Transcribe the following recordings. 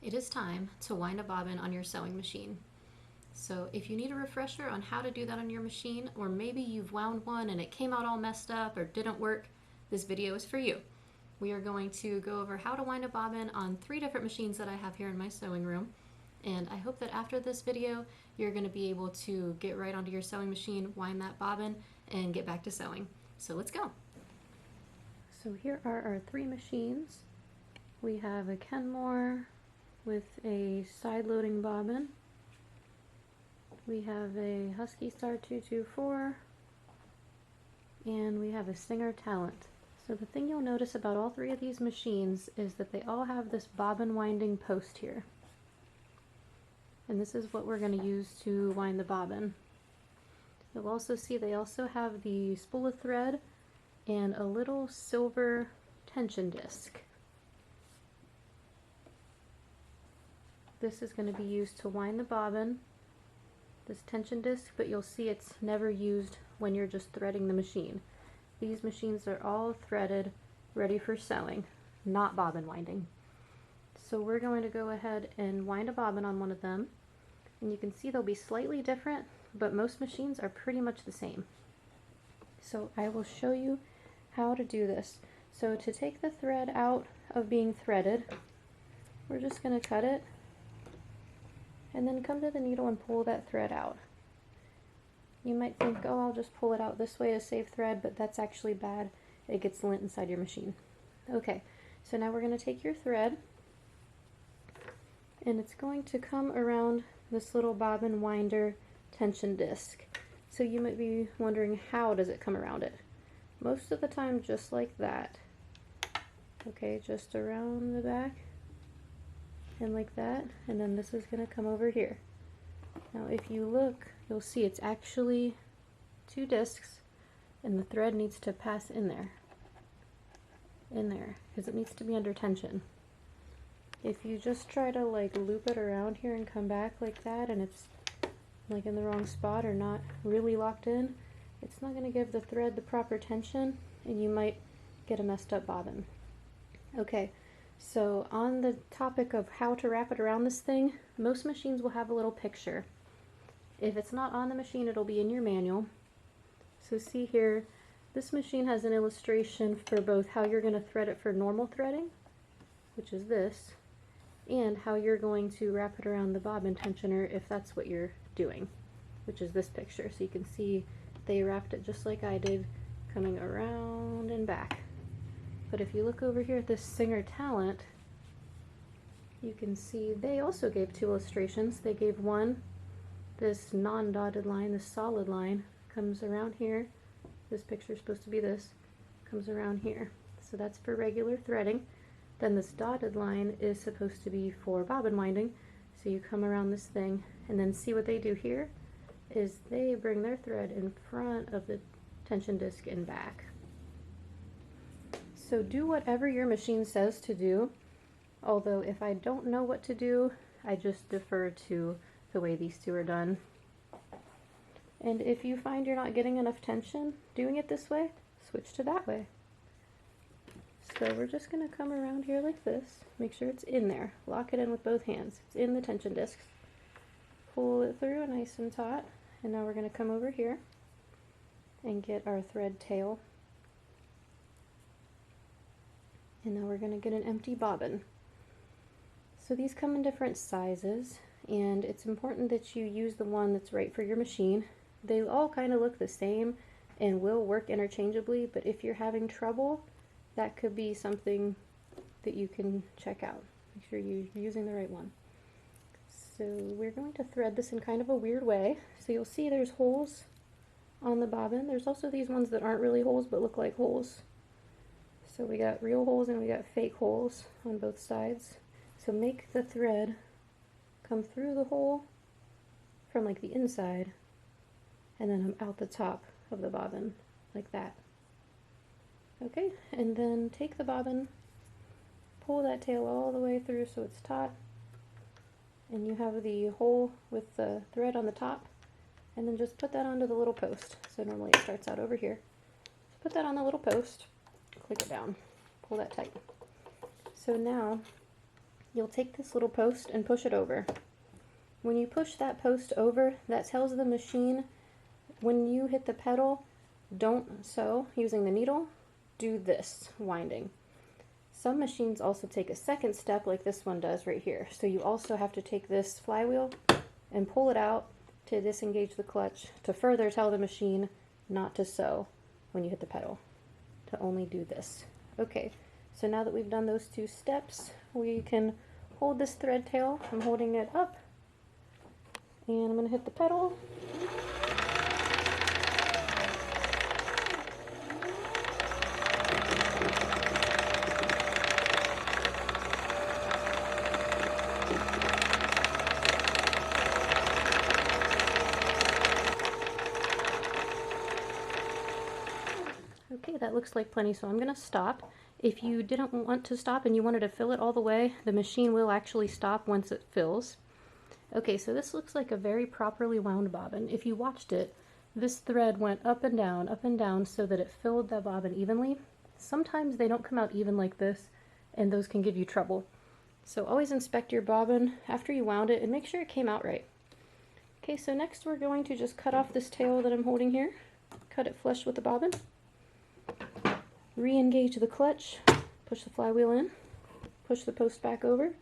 It is time to wind a bobbin on your sewing machine. So if you need a refresher on how to do that on your machine, or maybe you've wound one and it came out all messed up or didn't work, this video is for you. We are going to go over how to wind a bobbin on 3 different machines that I have here in my sewing room. And I hope that after this video, you're going to be able to get right onto your sewing machine, wind that bobbin, and get back to sewing. So let's go. So here are our 3 machines. We have a Kenmore with a side-loading bobbin. We have a Husky Star 224, and we have a Singer Talent. So the thing you'll notice about all 3 of these machines is that they all have this bobbin winding post here. And this is what we're going to use to wind the bobbin. You'll also see they also have the spool of thread and a little silver tension disc. This is going to be used to wind the bobbin, this tension disc, but you'll see it's never used when you're just threading the machine. These machines are all threaded, ready for sewing, not bobbin winding. So we're going to go ahead and wind a bobbin on one of them, and you can see they'll be slightly different, but most machines are pretty much the same. So I will show you how to do this. So to take the thread out of being threaded, we're just going to cut it and then come to the needle and pull that thread out. You might think, oh, I'll just pull it out this way to save thread, but that's actually bad. It gets lint inside your machine. Okay, so now we're going to take your thread, and it's going to come around this little bobbin winder tension disc. So you might be wondering, how does it come around it? Most of the time just like that. Okay, just around the back and like that, and then this is going to come over here. Now if you look, you'll see it's actually 2 discs, and the thread needs to pass in there, because it needs to be under tension. If you just try to like loop it around here and come back like that, and it's like in the wrong spot or not really locked in, it's not going to give the thread the proper tension, and you might get a messed up bobbin. Okay, so on the topic of how to wrap it around this thing, most machines will have a little picture. If it's not on the machine, it'll be in your manual. So see here, this machine has an illustration for both how you're going to thread it for normal threading, which is this, and how you're going to wrap it around the bobbin tensioner if that's what you're doing, which is this picture. So you can see they wrapped it just like I did, coming around and back. But if you look over here at this Singer Talent, you can see they also gave 2 illustrations. They gave one, this non-dotted line, this solid line, comes around here. This picture is supposed to be this, comes around here. So that's for regular threading. Then this dotted line is supposed to be for bobbin winding. So you come around this thing, and then see what they do here is they bring their thread in front of the tension disc and back. So do whatever your machine says to do, although if I don't know what to do, I just defer to the way these 2 are done. And if you find you're not getting enough tension doing it this way, switch to that way. So we're just going to come around here like this, make sure it's in there, lock it in with both hands, it's in the tension discs, pull it through nice and taut, and now we're going to come over here and get our thread tail. And now we're going to get an empty bobbin. So these come in different sizes, and it's important that you use the one that's right for your machine. They all kind of look the same and will work interchangeably, but if you're having trouble, that could be something that you can check out. Make sure you're using the right one. So we're going to thread this in kind of a weird way. So you'll see there's holes on the bobbin. There's also these ones that aren't really holes but look like holes. So we got real holes and we got fake holes on both sides. So make the thread come through the hole from like the inside and then out the top of the bobbin like that. Okay, and then take the bobbin, pull that tail all the way through so it's taut, and you have the hole with the thread on the top, and then just put that onto the little post. So normally it starts out over here. So put that on the little post, click it down, pull that tight. So now you'll take this little post and push it over. When you push that post over, that tells the machine when you hit the pedal, don't sew using the needle, do this winding. Some machines also take a second step like this one does right here. So you also have to take this flywheel and pull it out to disengage the clutch to further tell the machine not to sew when you hit the pedal, to only do this. Okay, so now that we've done those two steps, we can hold this thread tail. I'm holding it up and I'm going to hit the pedal. Okay, that looks like plenty, so I'm going to stop. If you didn't want to stop and you wanted to fill it all the way, the machine will actually stop once it fills. Okay, so this looks like a very properly wound bobbin. If you watched it, this thread went up and down so that it filled the bobbin evenly. Sometimes they don't come out even like this, and those can give you trouble. So always inspect your bobbin after you wound it and make sure it came out right. Okay, so next we're going to just cut off this tail that I'm holding here. Cut it flush with the bobbin. Re-engage the clutch, push the flywheel in, push the post back over.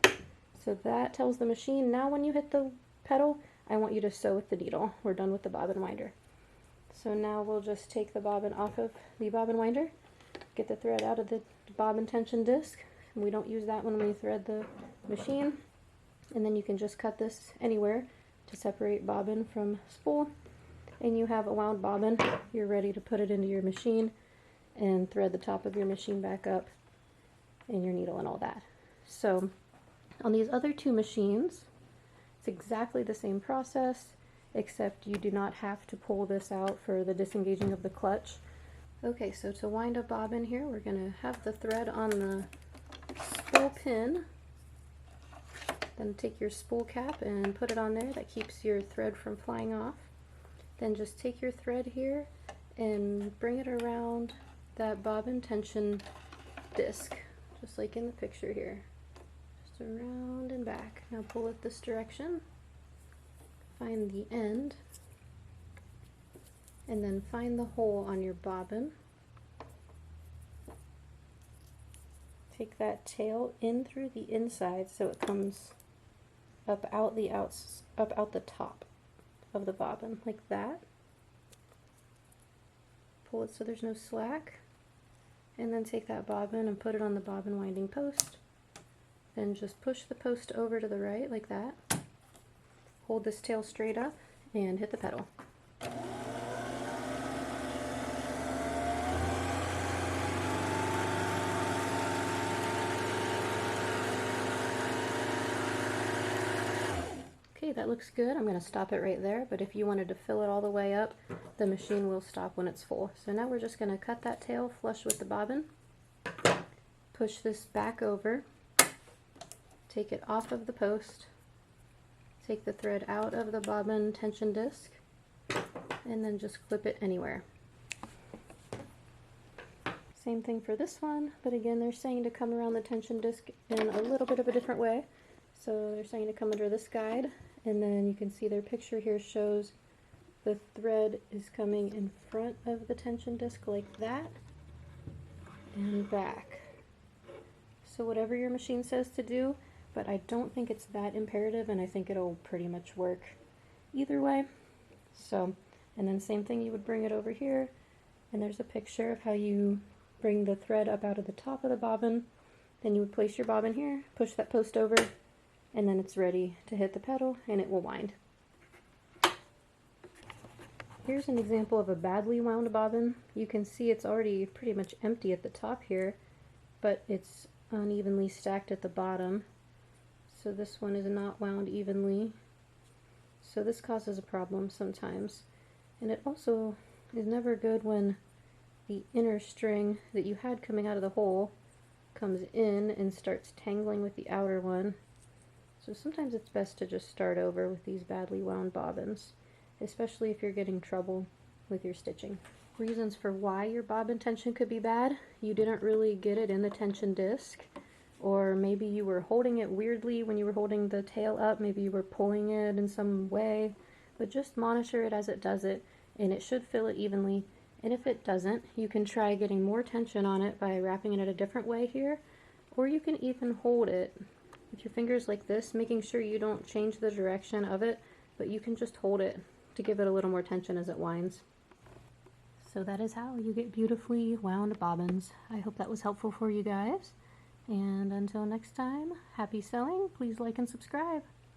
So that tells the machine, now when you hit the pedal, I want you to sew with the needle. We're done with the bobbin winder. So now we'll just take the bobbin off of the bobbin winder, get the thread out of the bobbin tension disc. We don't use that when we thread the machine. And then you can just cut this anywhere to separate bobbin from spool. And you have a wound bobbin. You're ready to put it into your machine and thread the top of your machine back up and your needle and all that. So on these other two machines, it's exactly the same process, except you do not have to pull this out for the disengaging of the clutch. Okay, so to wind a bobbin here, we're going to have the thread on the spool pin. Then take your spool cap and put it on there. That keeps your thread from flying off. Then just take your thread here and bring it around that bobbin tension disc, just like in the picture here. Just around and back. Now pull it this direction, find the end, and then find the hole on your bobbin. Take that tail in through the inside so it comes up out the top of the bobbin, like that. Pull it so there's no slack, and then take that bobbin and put it on the bobbin winding post. Then just push the post over to the right like that. Hold this tail straight up and hit the pedal. Okay, that looks good. I'm going to stop it right there, but if you wanted to fill it all the way up, the machine will stop when it's full. So now we're just going to cut that tail flush with the bobbin, push this back over, take it off of the post, take the thread out of the bobbin tension disc, and then just clip it anywhere. Same thing for this one, but again they're saying to come around the tension disc in a little bit of a different way. So they're saying to come under this guide, and then you can see their picture here shows the thread is coming in front of the tension disc like that and back. So whatever your machine says to do, but I don't think it's that imperative, and I think it'll pretty much work either way. So, and then same thing, you would bring it over here, and there's a picture of how you bring the thread up out of the top of the bobbin. Then you would place your bobbin here, push that post over, and then it's ready to hit the pedal and it will wind. Here's an example of a badly wound bobbin. You can see it's already pretty much empty at the top here, but it's unevenly stacked at the bottom. So this one is not wound evenly. So this causes a problem sometimes. And it also is never good when the inner string that you had coming out of the hole comes in and starts tangling with the outer one. So sometimes it's best to just start over with these badly wound bobbins, especially if you're getting trouble with your stitching. Reasons for why your bobbin tension could be bad: you didn't really get it in the tension disc, or maybe you were holding it weirdly when you were holding the tail up, maybe you were pulling it in some way, but just monitor it as it does it, and it should fill it evenly. And if it doesn't, you can try getting more tension on it by wrapping it a different way here, or you can even hold it with your fingers like this, making sure you don't change the direction of it, but you can just hold it to give it a little more tension as it winds. So that is how you get beautifully wound bobbins. I hope that was helpful for you guys. And until next time, happy sewing. Please like and subscribe.